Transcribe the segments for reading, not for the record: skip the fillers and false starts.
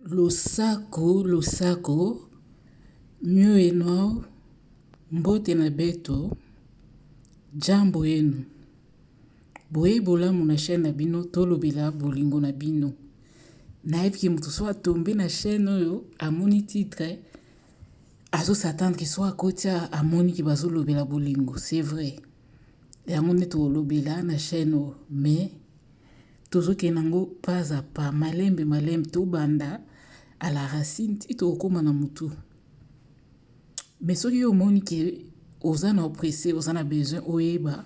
Losako, mieux eno, mbote na beto, jambo enu. Boye bolamu na chaîne na bino, tolo bila bolingo na bino. Naïf qui moutou soit tombé na chaîne yo, amoni titre, azo s'attendre qu'il soit à côté amoni qui bazo lobela bolingo, c'est vrai. Et amoni to lobela na chaîne yo, mais tozo kenango pas à pas, malembe to banda à la racine tito okoma na mutu. Mais soki yo moni ke ozana oppressé, ozana besoin oyeba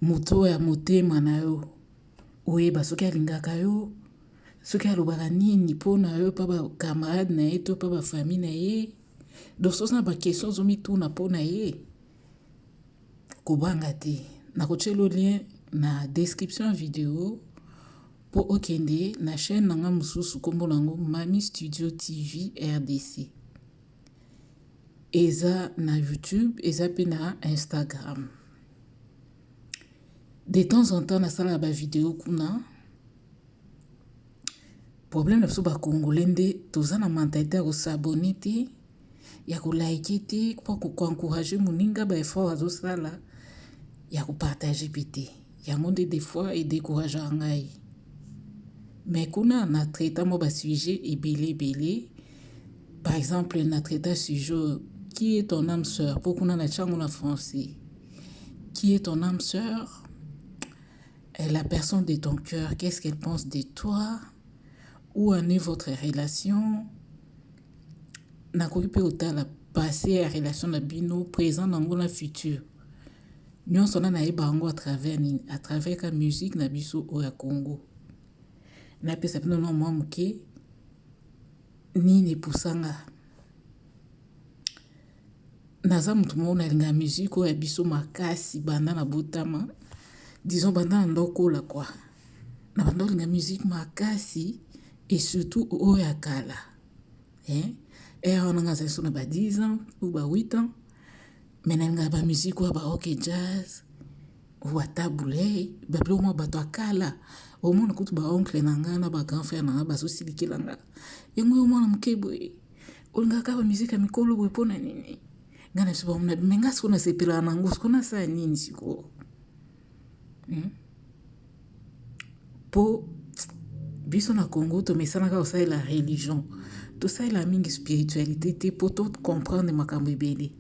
muto ya motema na yo, oyeba soki alingaka yo, soki alobaka nini mpona yo pa ba camarade na ye to pa ba famille na ye, donc soki na ba question ozomituna mpona ye kobanga te. Nakotie le lien na description vidéo pour okende na chaîne nanga mususu kombo nango Mami Studio TV RDC. Eza na YouTube, eza pe na Instagram. De temps en temps, na sala ba vidéo kuna. Problème na biso ba congolais nde toza na mentalité ya s'abonner te, ya ko like te, ko encourager moninga ba effort azo sala, ya ko partager pité. Ya monde des fois et décourager ngai. Mais kuna na traita mo ba sujet ebele. Par exemple, na traita sujet qui est ton âme sœur pour kuna na chango na français. Qui est ton âme sœur? La personne de ton cœur, qu'est-ce qu'elle pense de toi? Où en est votre relation? Na kokipe otala passé à relation na bino, présent nango na futur. Nyon sona na eba ango à travers la musique na biso o ya Congo. Na pesa pino no mwa muke nini pusanga. Naza mutu mo na linga musique o ya biso makasi banda na botama. Disons banda na ndoko la quoi. Na banda linga musique makasi et surtout o ya kala. On a na ba 10 ans ou ba 8 ans. Mais na linga ba musique o ba rock et jazz. Ou a taboulé, ba blo mo ba to kala. Au moins kutu ba oncle na nga na ba grand frère na nga ba so silikela nga. Yango yo mwana mukeboe. Olinga ka ba musique mikolo boy pona nini. Ngana so ba mna menga so na sepela na ngo so na sa nini siko. Po biso na Congo to mesana ka osa la religion. To sa la mingi spiritualité te po to comprendre makambo ebele.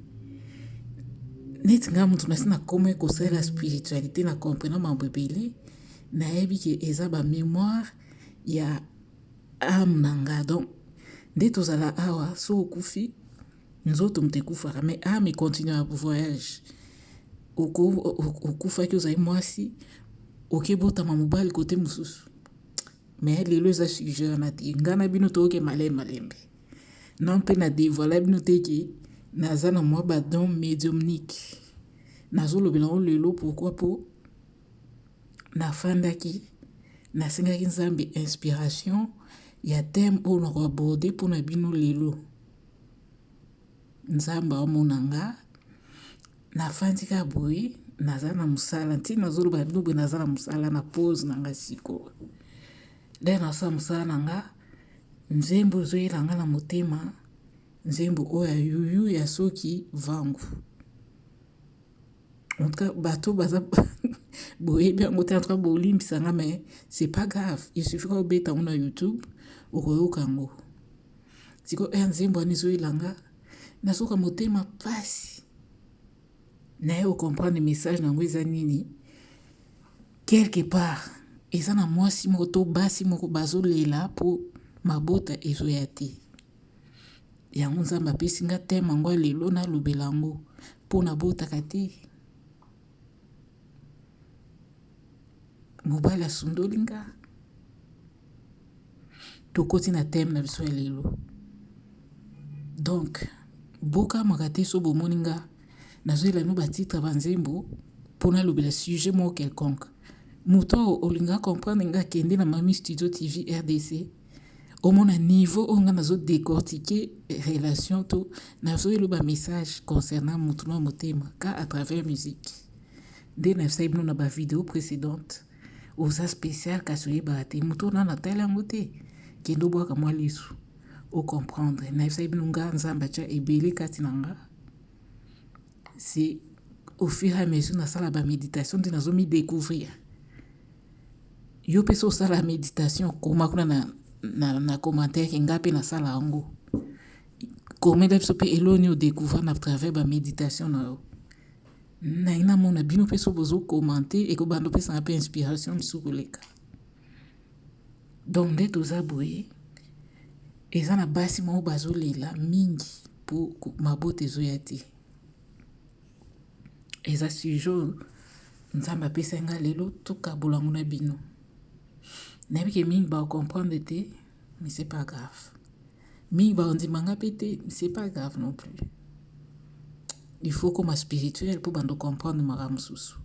Net nga mutu na sina kome ko sa la spiritualité na comprendre makambo ebele. Na yebi ke eza ba mémoire ya âme nanga. Donc nde tozala awa so okufi nzoto mte kufaka mais âme continue à voyage. Okufa ki ozali mwasi okebotama mobali kote mususu. Mais lelo eza sujet na te ngana bino toke malembe. Non pe na dévoiler bino te ki naza na mwa ba don médiumnique. Nazo lobela on lelo pourquoi po na fandaki na sengaki nzambe inspiration ya thème o na ko aborder pour na bino lelo. Nzamba omonanga na fandika boy naza na musala nti nazo loba bino boy naza na musala na pause nanga siko. Dès na sa musala nanga nzembo zoyela nga na motema nzembo o ya yuyu ya soki vangu. En tout cas, bateau baza boye bien ngote en tout cas bolim bisanga mais c'est pas grave. Il suffit qu'on beta on a YouTube au kango. Siko nzembo anizoyela nga na soka motema pasi. Na yo comprendre le message nango eza nini quelque part eza na mwasi moko to basi moko bazolela po mabota ezoya te. Yango nzambe apesi nga thème yango lelo na lobela yango po na botaka te. Mobali asundoli nga tokoti na thème na biso ya lelo. Donc boka makate so bomoni nga nazoyela no batitre banzembo pona lobela sujet mo quelconque. Muto olinga comprendre nga kende na Mami Studio TV RDC. Au mon niveau on a nazo décortiquer relation to nazo loba message concernant mutuno motema ka à travers musique. Dès na saibno na ba vidéo précédente aux spécial kasoye ba te muto na tala ngote. kendo bwaka mwa lisu o comprendre na yebisa bino nga nzambe atia ebele kati na nga c'est au fur et à mesure nasala baméditation nde nazomidécouvrir yo mpe so osala méditation koma kuna na commentaire ke nga mpe nasala yango komela biso mpe eloni odécouvrir na travers baméditation na yo nayi namona bino mpe so bozokomante ekobanda opesanga mpe inspiration misu koleka donc nde toza boye eza na basi moko bazolela mingi mpo mabota ezoya te eza sujet nzambe apesa nga lelo tokabola ngo na bino nayebi ke mingi baocomprendre te mais c'est pas grave mingi baondimanga mpe te mais c'est pas grave non plus il faut koma spirituel mpo bando comprendre makambo mosusu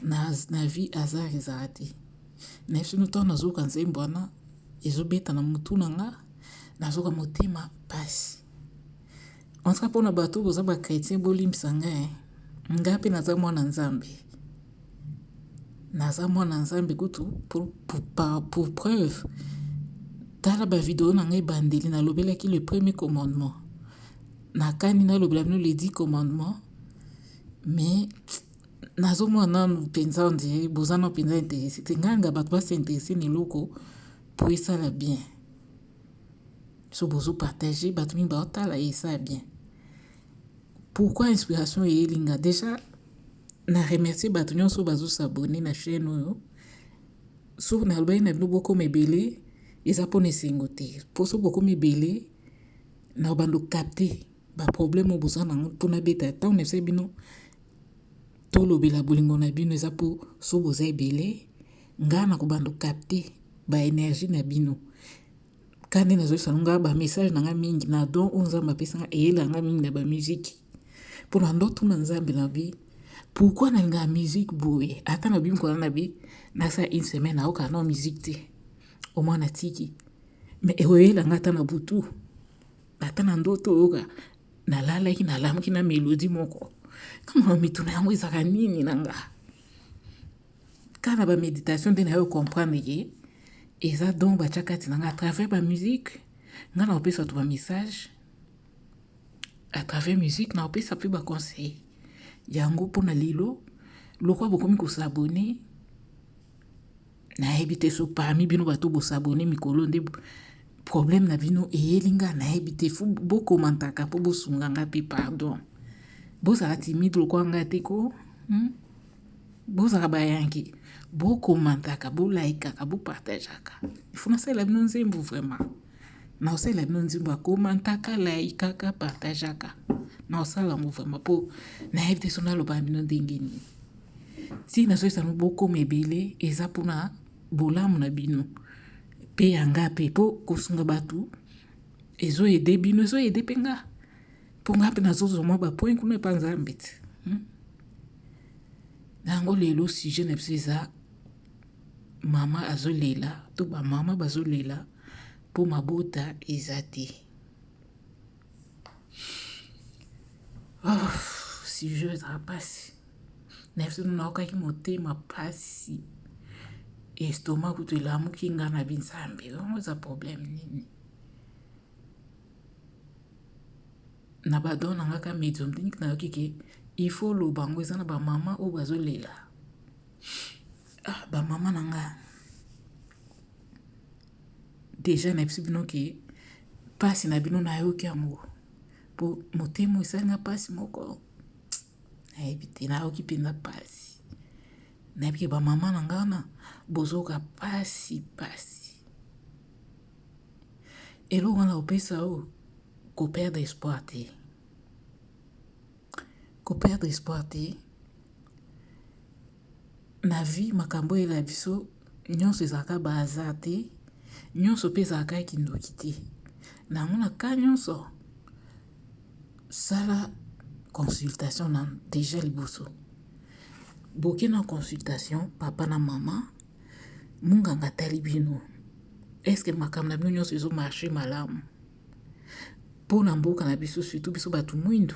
na vie hasard ezala te nayebi sino ntango nazoyoka nzembo wana ezobeta na motu na nga nazoka motema pasi en tout cas mpona bato boza bachrétien bolimbisa nga mpe naza mwana nzambe kutu pour preuve tala bavideo na ngai ebandeli nalobelaki le premier commandement nakani nalobela bino le 10 commandement mais nazomona nanu mpenza ondire boza na mpenza interesse te nganga bato basinteresse na eloko po esala bien so bozopartage bato mingi baotala esala bien pourquoi inspiration eyelinga déjà na remercier bato nyonso bazosabone na chaîne oyo so nalobaki na bino bokoma ebele eza mpona esengo te mpo so bokoma ebele na bando capte baproblème oyo boza nango mpona beta ntango na biso bino tolobela bolingo na bino eza mpo so boza ebele ngai na kobando capte baénergie na bino kande nazoyisa nga bamessage na nga mingi na don oyo nzambe apesanga eyelanga mingi na bamusike mpona ndotuna nzambe na bi pourquoi nalingaka musique boye ata na bi mokolo na bi nasala une semaine aokaa na musique te omwa na tiki mais eoyelanga ata na butu ata na ndoto oyoka nalalaki nalamuki na mélodie moko kama mituna yango ezaka nini na nga kana baméditation nde nayo comprendre ke eza donc batia kati na nga à travers bamusike nga na opesa to bamessage à travers musique na opesa mpe baconseil yango mpona lelo lokwa bokomi kosabone nayebi te so parmi bino bato bosabone mikolo nde problème na bino eyelinga nayebi te fu bokomantaka mpo bosunganga mpe pardon bozala timide lokwa nga te ko bozala bayanki bokomantaka bolaikaka bopartageaka ifo nasalela bino nzembo vraiment na osalela bino nzembo akomantaka laikaka partageaka na osala yango vraiment mpo nayebi te so naloba bino ndenge nini ti nazoyisa no bokoma ebele eza mpona bolamu na bino mpe yanga mpe mpo kosunga bato ezoyede bino ezoyede mpe nga mpo nga mpe nazozwa mwa bapoint kuna epa nzambe te yango lelo sujet na biso eza mama azolela to bamama bazolela mpo mabota eza te sujet ezala mpasi na biso naokaki motema mpasi estoma kutu elamuki nga na binzambe yango eza problème nini na badon na nga ka médium technique nayoki ke il faut loba ngo eza na bamama oyo bazolela bamama na nga déjà na biso bino ke mpasi na bino nayoki yango mpo motema esalinga mpasi moko nayebi te nayoki mpenza mpasi nayebi ke bamama na nga wana bozoka pasi eloko wana opesa oyo koperdre espoir te na vie makambo eyela biso nyonso ezalaka bahazard te nyonso mpe ezalaka kindoki te nango na ka nyonso sala consultation na déjà liboso boke na consultation papa na mama munganga atali bino eske makambo na bino nyonso ezomarche malamu mpo na mboka na biso surtout biso bato mwindu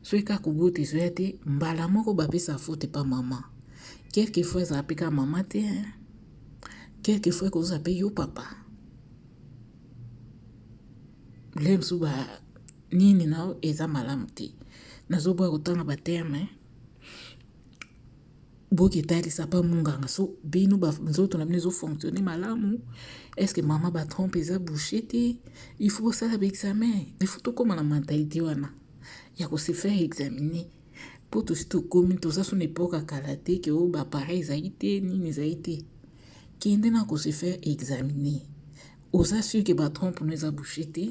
soki kaka kobota ezoya te mbala moko bapesa faute pa mama quelquefois ezala mpe kaka mama te quelquefois ekozala mpe yo papa lem su ba nini nao eza malamu te nazoboya kotanga baterme boki etalisa pa munganga so bino nzoto na bino ezofonctionne malamu eske mama batrompe eza bouché te il faut kosala baexamen il faut tokóma na mentalité wana ya kose faire examiner mpo tosi tokomi toza so na epoka kala te ke oyo bapareil ezali te nini ezali te kende na kose faire examiner oza sur ke batrompe no eza bouché te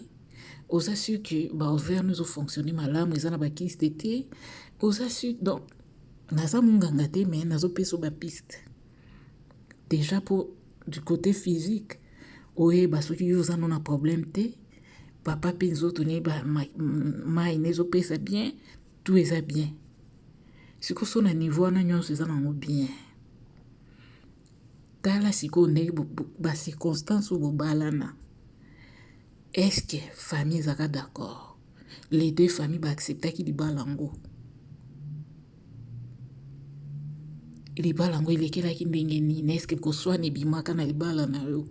oza sur ke baouvert no ezofonctionne malamu eza na bakiste te oza sur donc naza munganga te me nazopesa bapiste déjà po du côté physique oyeba soki yo oza no na problème te papa mpe nzoto nayeba mai na ezopesa bien tout eza bien sikoyo so na niveau wana nyonso eza nango bien tala sikoyo ndenge bacirconstance oyo bobalana eske famille ezaka d'accord les deux familles baacceptaki libala yango libala yango elekelaki ndenge nini eske koswana ebimaka na libala na yo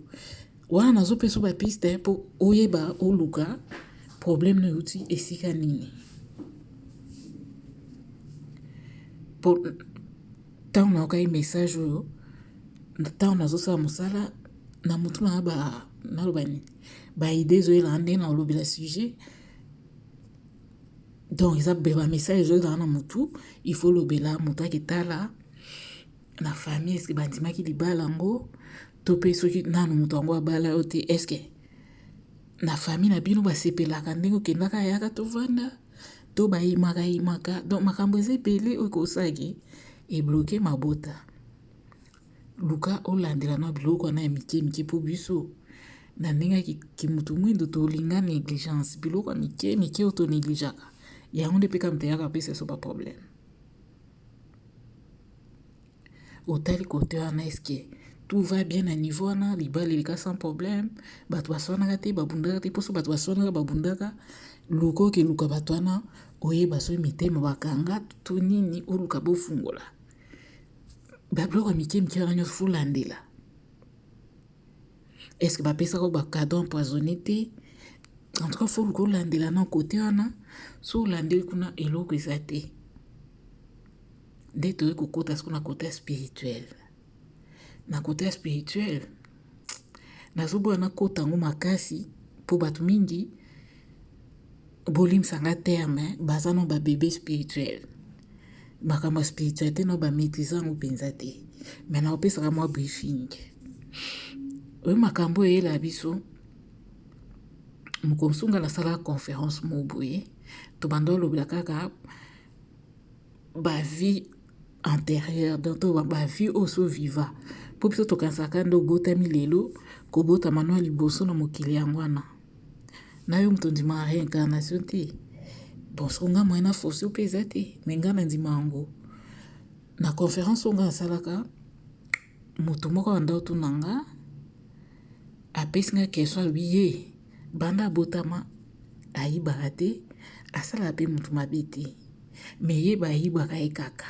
wana nazopesa bapiste mpo oyeba oluka problème no euti esika nini mpo ntango nayokai message oyo ntango nazosala mosala na motu na naloba nini baide ezoyelaka ndenge na olobela sujet donc eza bamessage ezoyelaka na motu il faut lobela motu aketala na famille eske bandimaki libala yango to mpe soki nano moto yango abala yo te eske na famille na bino basepelaka ndenge okendaka yaka tovanda to bayimaka donc makambo eza ebele oyo kosalaki ebloke mabota luka olandela na biloko wana ya mike mpo biso na ndenge kimutu mwindo tolinga négligence biloko ya mike oyo tonégligeaka yango nde mpeka moto yaka apesa so baproblème otali kote wana eske tout va bien na niveau wana libala eleka sans problème bato baswanaka te babundaka te mposo bato baswanaka babundaka luka okeluka bato wana oyeba so mitema bakanga to nini oluka bofungola babiloko ya mike wana nyonso folandela eske bapesaka bacadon empoisonné te en tout cas fo luka olandela na kote wana so olandeli kuna eloko eza te nde toye kokota siko na kote spirituel na kote spirituel nazoboya nakota yango makasi mpo bato mingi bolimisanga terme baza na babebe spirituel makambo ya spiritualité na bamaîtrise yango mpenza te me na opesaka mwa briefing oyo makambo oyo eyela biso mokonsunga nasalaka conférence mo boye tobanda olobela kaka bavie antérieure donc to bavie oyo so viva mpo biso tokanisaka nde obotami lelo kobotama no ya liboso na mokili yango wana na yo moto ndimaka réincarnation te bon soko nga moye na force mpe eza te me nga na ndima yango na conférence oyo nga nasalaka moto moko banda otuna nga apesi nga question alobi ye banda abotama ayibaka te asalaka mpe motu mabe te me ye bayibaka ye kaka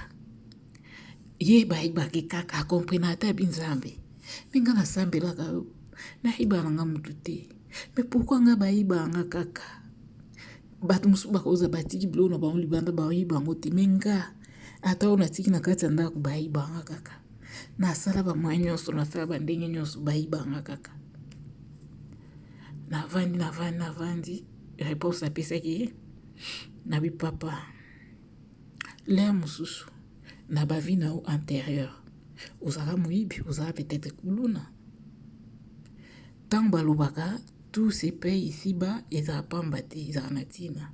ye bayibaka ye kaka akomprenaka te abi nzambe mpe nga nasambelaka yo nayibaka nga motu te me pourkui nga bayibaka nga kaka bato mosusu bakoza batiki biloko na bango libanda bayiba yango te me nga ata oyo natiki na kati ya ndako bayibaka nga kaka nasala bamwa nyonso nasala bandenge nyonso bayibaka nga kaka navandi réponse apesaki ye nabi papa lere mosusu na bavi na yo antérieure ozalaka moyibi ozalaka peut-être kuluna ntango balobaka tout se paye ici-bas ezala pamba te ezala na ntina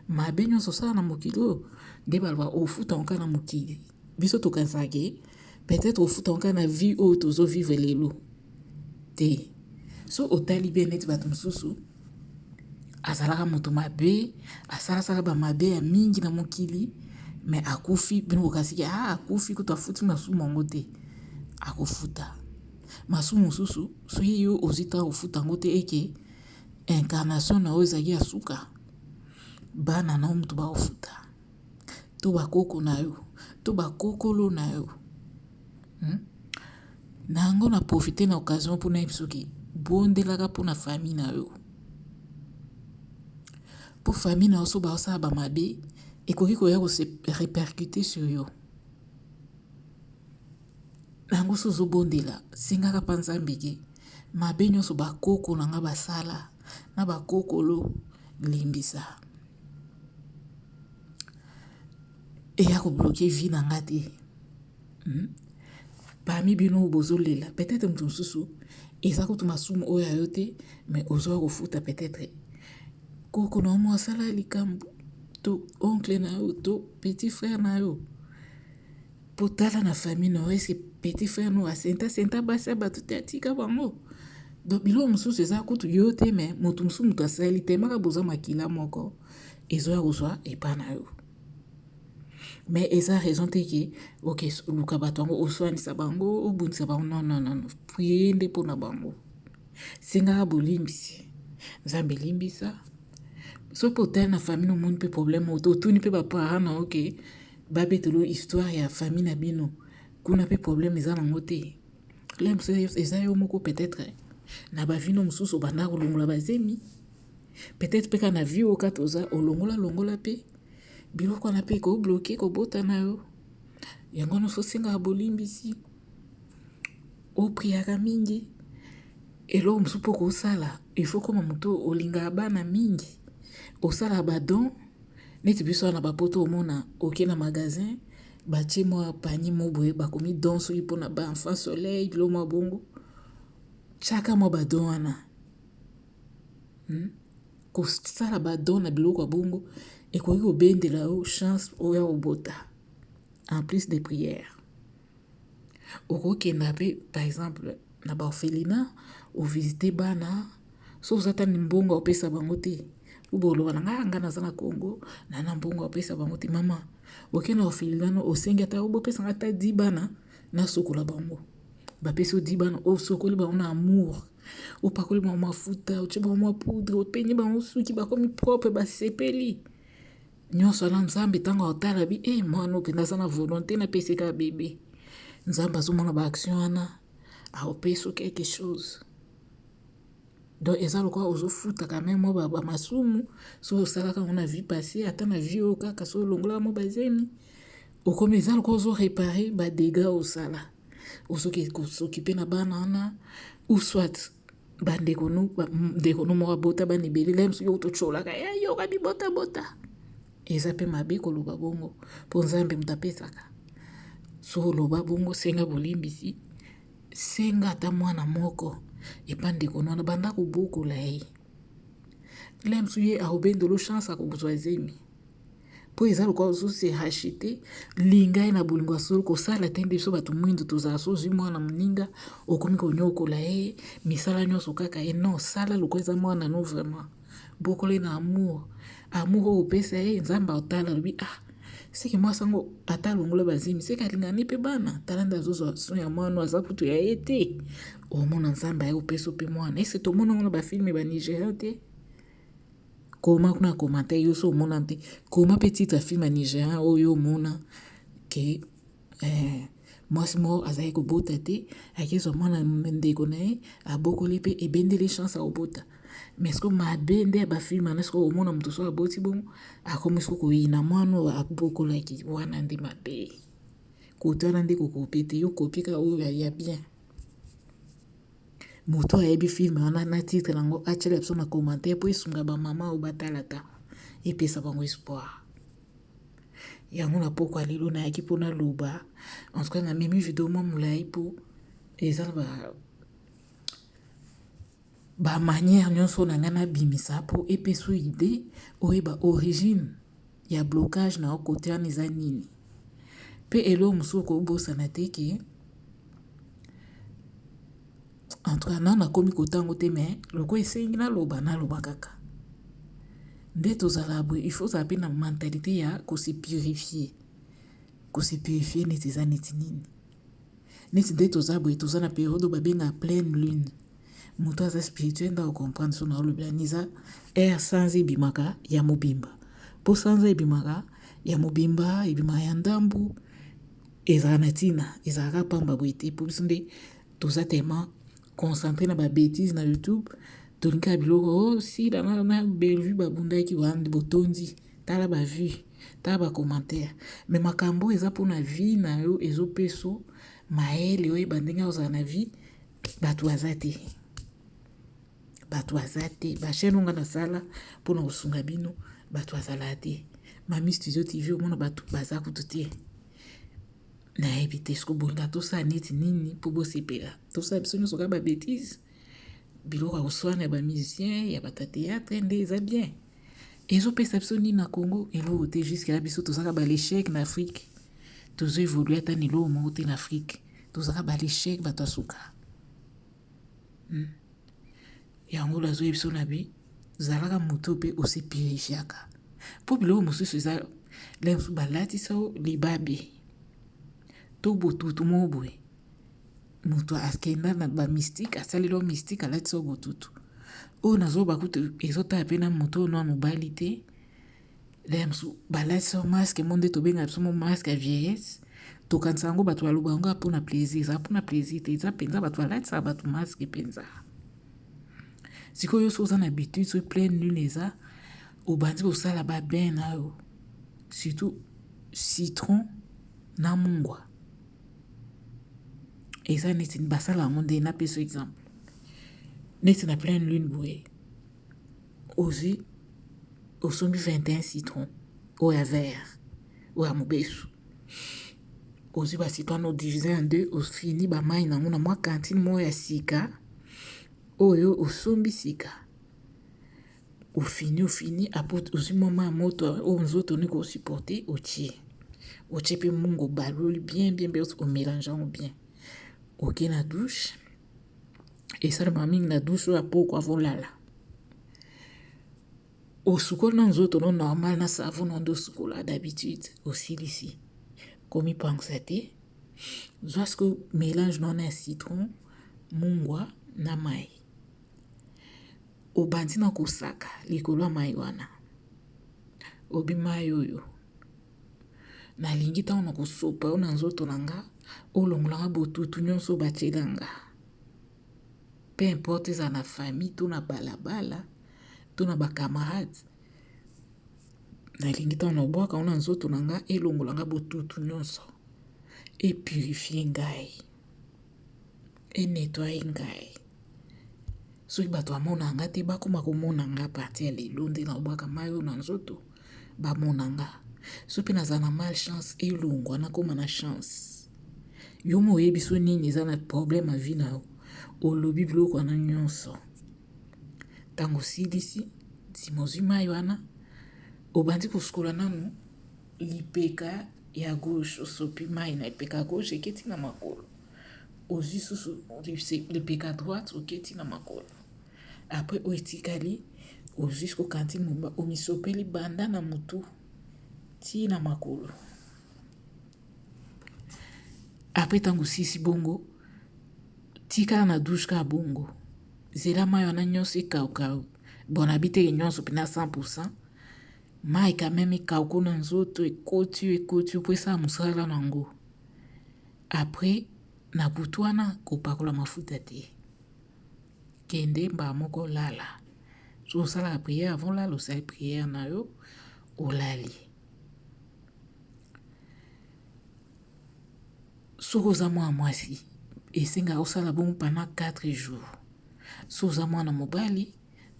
mabe nyonso osala na mokili oyo nde balobaka ofuta onka na mokili biso tokanisaka peut-être ofuta onka na vie oyo tozovivre lelo te so otali bien neti bato mosusu azalaka moto mabe asalasala bamabe ya mingi na mokili me akufi bino kokasiki akufi kutu afuti masumu yango te akofuta masumu mosusu soki yo ozita kofuta yango te eke incarnation na oyo ezalaki ya suka bana na yo moto bakofuta to bakoko na yo to bakokolo na yo na yango na profite na occasion mpona yebi soki bondelaka mpona famille na yo pour famille na oso baosala bamabe ekoki koya kose répercuter sur yo nango so ozobondela sengaka mpa nzambe ke mabe nyonso bakoko na nga basala na bakokolo limbisa eya kobloke vie na nga te parmi bino bozolela peut-être moto mosusu eza kutu masumu oyo ayo te mais ozoya kofuta peut-être koko na omo asala likambo to oncle na yo to petit frère na yo po tala na famille na yo eske petit frère no asenta basi ya bato te atika bango donc biloko mosusu eza kutu yo te mais moto mosusu moto asali te maka boza makila moko ezoya kozwa epa na yo mais eza raison te ke ok luka bato yango oswanisa bango obundisa bango non prie nde mpo na bango sengaka bolimbisi nzambe elimbisa so mpe otali na famille nomoni mpe problème otuni mpe baparent na oke babetelo histoire ya famille na bino kuna mpe problème eza nango te lemso eza yo moko peut-être na bavino mosusu obanda kolongola bazemi peut-être mpe ka na vie oka toza olongola mpe biloko wana mpe kobloke kobota na yo yango nyonso osengaka bolimbisi opriaka mingi eloko mosusu mpo kosala ifo koma moto olingaka bana mingi osala badon neti biso wana bapoto omona oke na magasin batie mwa panier mo boye bakomi don soki mpona baenfant soleil bilo mwa bongo tiaka mwa badon wana kosala badon na biloko ya bongo ekoki kobendela yo chance oya kobota en plus de prière okokenda mpe par exemple na baorphelinat ovisite bana so oza tani mbongo opesa bango te uboloba na nga naza na Congo na mbongo opesa bango te mama okenda orphelinat no osengi ata obopesanga ata 10 bana nasokola bango bapesi o 10 bana osokoli bango na amour opakoli bango mafuta otie bango mwa poudre openye bango suki bakomi propre basepeli nyonso wana nzambe ntango otala bi mwana okenda aza na volonté napesika bebe nzambe azomona baaction wana aopesa quelque chose donc eza lokwa ozofuta quand même mwa bamasumu so osalaka ngo na vie passée ata na vie oyo kaka so olongolaka mo bazemi okomi eza lokwa ozorepare badega osala ozoki kosokipe na bana wana ou soit bandeko no moko abota bana ebele lem soki ototyolaka yoka bibota eza mpe mabe koloba bongo mpo nzambe moto apesaka so oloba bongo senga bolimbisi senga ata mwana moko epa ndeko no wana banda kobokola ye lem so ye aobendelo chance akozwa zemi mpo eza lokwa ozose rachete linga ye na bolingo ya solo kosala te nde biso bato mwindu tozala so zwi mwana moninga okomi konyokola ye misala nyonso kaka ye non sala lokwa eza mwana no vraiment bokola ye na amour oyo opesa ye nzambe otala lobi seki mwasi yango ata alongola bazemi seki alingani mpe bana tala nde azozwa so ya mwana aza kutu ya ye te omona nzambe aye opesa mpe mwana ese tomona ngo na bafilme banigéria te koma kuna commentaire yo so omona te koma mpe titre ya film ya nigérien oyo omona ke mwasi moko azali kobota te akezwa mwana ndeko na ye abokoli mpe ebendeli chance akobota mais siko mabe nde ya bafilme wana siko omona moto so aboti bongo akomi siko koyina mwana oyo abokolaki wana nde mabe kote wana nde kokopi te yo kopi kaka oyo ya bien moto ayebi filme wana na titre nango atiela biso na commentaire mpo esunga bamama oyo batalata epesa bango espoir yango na poko ya lelo nayaki mpona loba en tout cas namemi video mwa molai mpo eza na bamanière nyonso na ngai nabimisa mpo epesa ide oyeba origine ya blocage na okote wana eza nini mpe eloko mosusu kobosana te ke en tout cas nao nakomi kotango te mais loko esengi naloba kaka nde tozala boye il faut ozala mpe na mentalité ya kose purifier neti eza neti nini neti nde toza boye toza na periode oyo babengaka pleine lune moto aza spirituel nda okomprendre so na olobela niza air sans ebimaka ya mobimba mpo sans ebimaka ya mobimba ebimaka ya ndambu ezalaka na ntina ezalaka pamba boye te mpo biso nde toza tellement concentré na babétise na YouTube tolinga biloko oh si na belu babundaki wandi botondi tala ba vue tala ba commentaire mais makambo eza pona vie na yo ezopeso maele oyeba ndenge ozala na vie bato aza te bachaîne nga nasala mpona kosunga bino bato azala te Mami Studio TV omona bato baza kutu te nayebi te soki bolinga tosala neti nini mpo bosepela tosala biso nyonso kaka babétise biloko ya koswana ya bamusicien ya batateatre nde eza bien ezopesa biso nini na Congo eloko te jusqu'à biso tozalaka balechec na Afrique tozoévolue ata niloko moko te na Afrique tozalaka balechec bato ya suka yango lazoyebi biso na bi zalaka moto mpe osepirifiaka mpo biloko mosusu eza le mosusu balatisa o libabe to botutu moko boye moto akenda na bamystike asaleli o mystique alatisa o botutu oyo nazoba kutu ezotala mpe na moto oyo noa mobali te le mosusu balatisa o maske mo nde tobenga biso mo maske ya vieillesse tokanisa yango bato baloba yango mpona plaisir eza mpona plaisir te eza mpenza bato balatisaka bato maske mpenza sikoyo so oza na habitude so pleine lune eza obandi kosala babain na yo surtout citron na mungwa eza neti basala yango nde napesa exemple neti na pleine lune boye ozwi osombi 21 citron oyo ya vert oyo ya mobesu ozwi bacitron odivise en deux ofini bamai nango na mwa kantine moko ya sika oyo osombi sika ofini apo ozwi mwa mai ya moto oyo nzoto ni kosuporte otie mpe mungu baloli bien omélange yango bien oke na douche esalema mingi na douche oyo apoko avolala osukoli na nzoto no normal na savon na nde osukola d'habitude osilisi komipangusa te zwa siko mélange nona ya citron mungwa na mai obandi na kosaka likolo ya mai wana obi mai oyo nalingi ntango na kosopa oyo na nzoto na nga olongolanga botutu nyonso batielanga pe importe eza na famille to na balabala to na bakamarade nalingi ntango na obwaka oyo na nzoto na nga elongolanga botutu nyonso epurifie ngai enetwaye ngai soki bato bamona nga te bakoma komona nga parti ya lelo nde na obwaka mai oyo na nzoto bamona nga so mpe naza na malchance elongwa nakoma na chance yo mo oyebi so nini eza na problème ya vie na yo olobi biloko wana nyonso ntango osilisi nsima ozwi mai wana obandi kosukola nanu lipeka ya gauche osopi mai na lipeka ya gauche eketi na makolo ozwi susu lipeka droite oketi na makolo apres oyo etikali ozwi siko kantine moba omisopeli banda na mutu ti na makolo apres ntango osisi bongo tikala na douche ka bongo zela mai wana nyonso ekauka bona biteke nyonso mpena 100% mai kameme ekauka na nzoto ekoti po esala mosala nango apres na butu wana kopakola mafuta te kende mbala moko lala so osalaka priere avant lala osali priere na yo olali soki oza mwana mwasi esengaka osala bongo pendant 4 jours so oza mwana mobali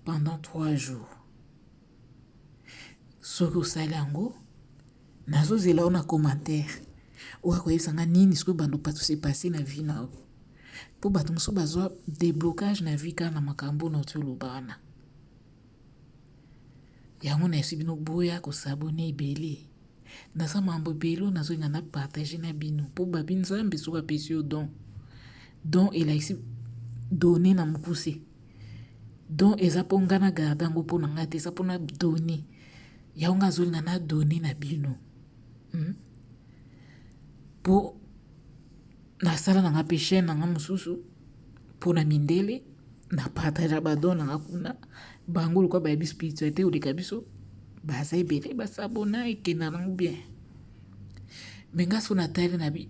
pendant 3 jours soki osali yango nazozela o na commentaire oyo akoyebisanga nini soki bando pato se passe na vie na yo mpo bato mosusu bazwa déblocage na vie kaka na makambo na oti oloba wana yango na esi bino boya kosabone ebele naza mambo ebele oyo nazolinga na partage na bino mpo babi nzambe soki apesi yo don elakisi done na mokuse don eza mpo nga na garde yango mpo na nga te eza mpona done yango nga azolinga na done na bino mpo nasala nanga mpe chaîne nanga mosusu mpona mindele na partage badon nanga kuna bango lokwa bayebi spiritualité oleka biso baza ebele basabona ekenda nango bien me nga so natali na bi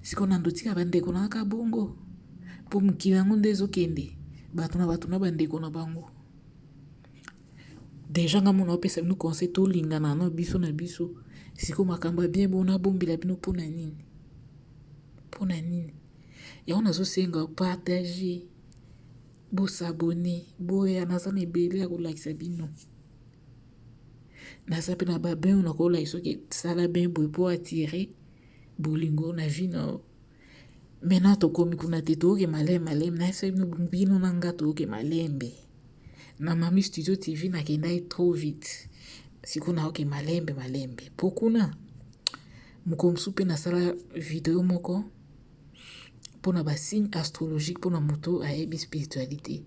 siko na ndotika bandeko nanga bongo mpo mokili yango nde ezokende bato na bandeko na bango. Deja nga mona opesa bino conseil tolingana na biso na biso. Siko makambo ya bien bona bombela bino mpona nini? Mpona nini? Yango nazosenga partager, bosabone, boya naza na ebele ya kolakisa bino. Naza pe na babin na kolakisa soki sala bien boye po attirer bolingo na vie na. Maintenant tokomi kuna te toke malembe na esa bino na nga toke malembe. Na Mami Studio TV nakenda trop vite. Siko na oke malembe. Pokuna mukomsu pe nasala video moko pona ba signe astrologique pona moto ayebi spiritualité.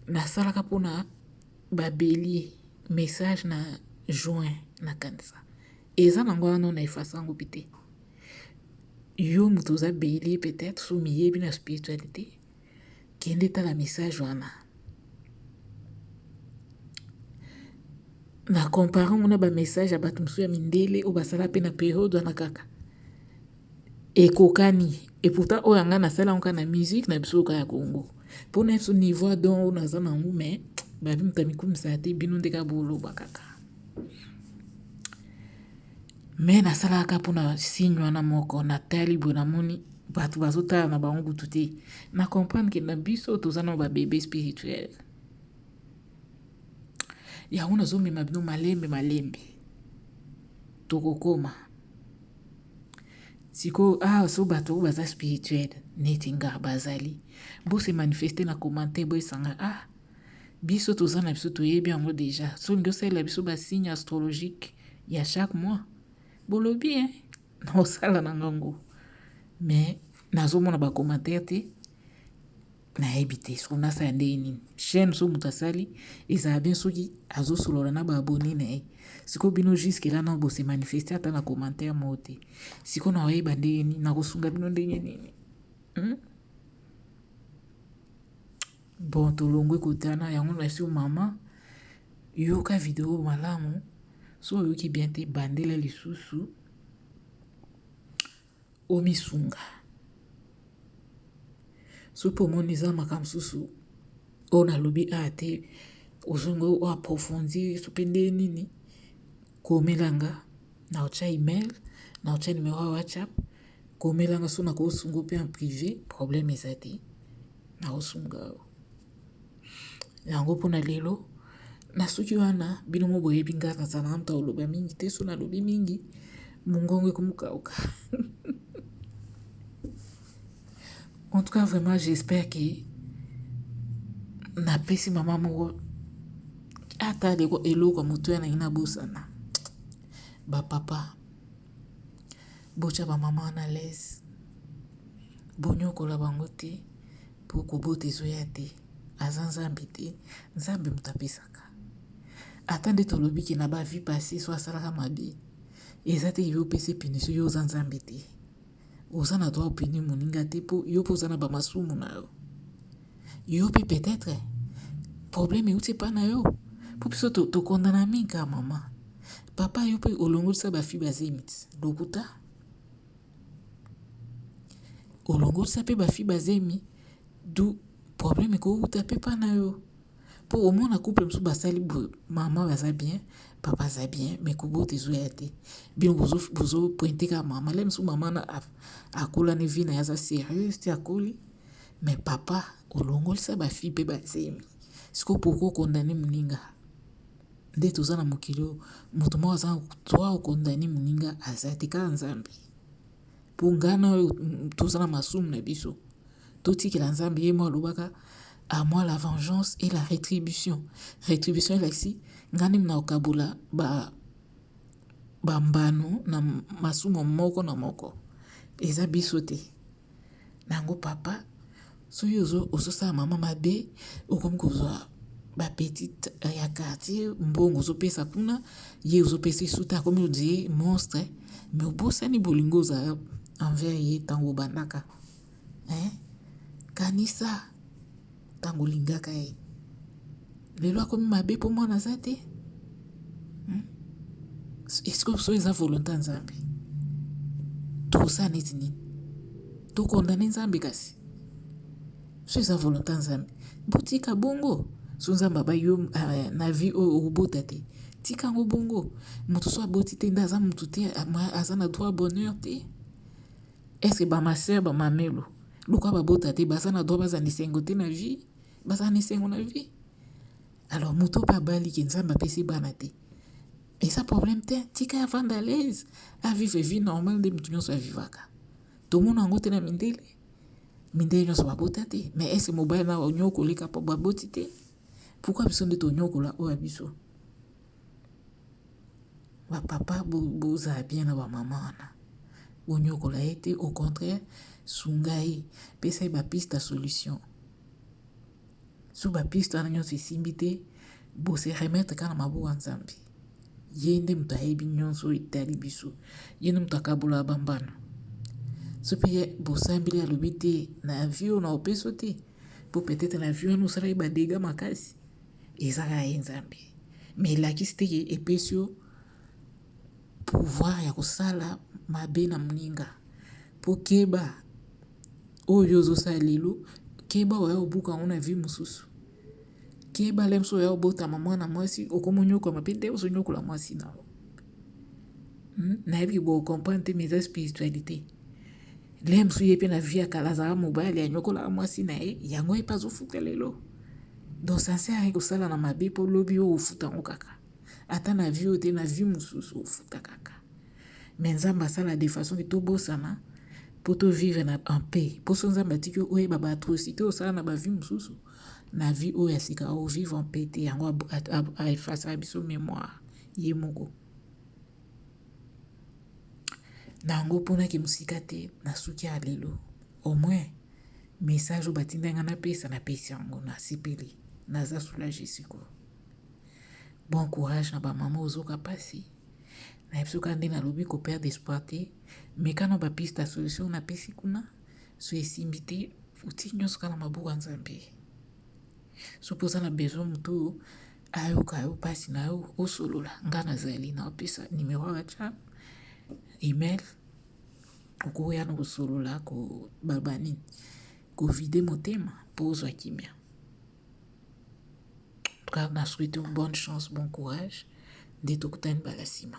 Nasalaka pona ba bélier message na juin na kanisa. Eza nango wana na efasango pite. Yo moto za bélier peut-être so miyebi na spiritualité. Kende tala message wana. Na compare mona ba message ya bato mosusu ya mindele o basala pe na période wana kaka. Ekokani. Et pourtant oyo anga nasala nka na musique na biso ka ya Congo. Pona so niveau don naza nango mais babi mutamikumisa te bino ndeka boloba kaka. Mais nasalaka pona signe wana moko na tali bona moni bato bazotala na bango butu te. Na comprendre que na biso toza na ba bébé spirituel. Yango nazomema bino malembe. Tokokoma. Siko so bato baza spirituel neti nga bazali. Bo se manifester na commentaire bo esanga biso toza na biso toyebi yango déjà. So ndo sala biso ba signe astrologique ya chaque mois. Bolobi na osala na ngango. Mais nazomona ba commentaire te na ebite so na sa ndeni. Chaîne so mutasali eza bien soki azo solola na ba abonné na e. Siko bino jusque là na bo se manifester ata na commentaire mote. Siko na oyeba ndeni na kosunga bino ndenge nini. Bon tolongwe kotana yango na sio mama yoka video malamu so yoki bien te bandela lisusu omisunga. So po moniza makamsusu ona lobi te ozongo o approfondir so pende nini komelanga na ocha email na ocha numéro wa WhatsApp komelanga so na ko sungo pe en privé problème ezati na osunga yango pona lelo na soki wana bino mo boyebi ngaka sana mta oloba mingi te so na lobi mingi mungongo ekomukauka. En tout cas, vraiment, j'espère que na pesi mama moko ata leko eloko moto na ina bosana. Ba papa bocha ba mama na l'aise. Bonyo kola bango te po ko bote zoya te. Azanzambi te, nzambe mutapesaka. Attendez tolobi ki na ba vie passée so asalaka mabi. Ezate yo pese punition yo zanzambi te. Ozana doit opini moninga te po yo pozana ba masumu na yo. Yo peut-être problème euti pa na yo. Po biso to kondana minga mama. Papa yo pe olongolisa ba fi bazemit. Lokuta. Olongolisa pe ba fi bazemi. Du problème ko uta pe pa na yo. Po au moins na couple msu basali mama baza bien, papa za bien, mais kubo tezo yate. Bien bozo pointer ka mama, lem su mama na akola ne vina yaza sérieux, ti akoli. Mais papa olongolisa ba fi pe bazemi. Siko poko kondani muninga. Nde toza na mokilo, moto mo aza toa okondani muninga azate ka nzambi. Po ngana toza na masumu na biso. Toti ke la nzambi ye mo alobaka à moi la vengeance et la rétribution. Rétribution est ici. Ngani mna okabula mbano na masumo moko na moko. Eza bisote. Nango papa. So yozo sa mama mabe. Okom kozoa ba petite ya quartier. Mbongo zo pesa kuna. Ye ozo pesa suta comme dit monstre. Mais obosa ni bolingo za envers ye tango banaka. Kanisa. Tango lingaka e. Lelo akomi mabe po mwana za te. Est-ce que so eza volonté nzambe? To sa neti nini? To kondane nzambe kasi. So eza volonté nzambe. botika bongo so nzambe ba yo na vie oyo obota te tika yango bongo moto so aboti te nde aza motu te aza na droit bonheur te. Est-ce que bamaser bamamelo lokwa babota te baza na droit bazana esengo te na vie, bazana esengo na vie? Alors moto mpe abali ke nzambe apesi bana te eza problème te, tika avanda à l'aise avivre vie normale nde motu nyonso avivaka. Tomona yango te na mindele nyonso babota te. Mais est-ce mobali na onyokoleka mpo baboti te? Pourquoi biso nde tonyokola oyo biso? Bapapa bozala bien na bamama wana bonyokola ye te, au contraire sunga ye pesa ye bapiste ya solution. So bapiste wana nyonso esimbi te bose remettre kaka na maboko ya nzambe. Ye nde moto ayebi nyonso oyo etali biso, ye nde moto akabola bambana. So mpe bosambeli alobi te na vie oyo na opeso te mpo peut-être na vie wana osalaki badega makasi ezaka ye nzambe. Mais elakisi te epesi yo pouvoir ya kosala mabe na moninga mpo keba oyo ozosala lelo keba oya obuka yango na vie mosusu. Keba lem so oya obotama mwana mwasi okomonyokola mpe nde ozonyokola mwasi na yo. Nayebi bocomprendre te mes spiritualité. Lem so ye mpe na vie akala azalaka mobali anyokolaka mwasi na ye yango ye mpe azofuta lelo. Donc sincere aye kosala na mabe mpo lobi oyo ofuta yango kaka ata na vie oyo te na vie mosusu ofuta kaka. Mais nzambe asala de façon ke tobosana mpo tovivre en paix. Mpo so nzambe atiki oyeba baatrocité osala na bavie mosusu na vie oyo ya sika ovivre en paix te yango aefasaka biso mémoire ye moko. Na yango mponaki mosika te na suki ya lelo au moins message oyo batinda nga napesi yango nasepeli naza soulage sikoyo. Bon courage na bamama ozoka pasi na biso kaka nde nalobi koperdre espoir te mais kana bapiste ya solution napesi kuna so esimbi te oti nyonso kaka na maboko ya nzambe. So mpo oza na besoin moto ayoka yo mpasi na yo osolola nga nazali na opesa numero ya WhatsApp email okoya na kosolola kobaba nini kovide motema mpo ozwa kimia. En tout cas na souhaite bonne chance bon courage nde tokutani bala nsima.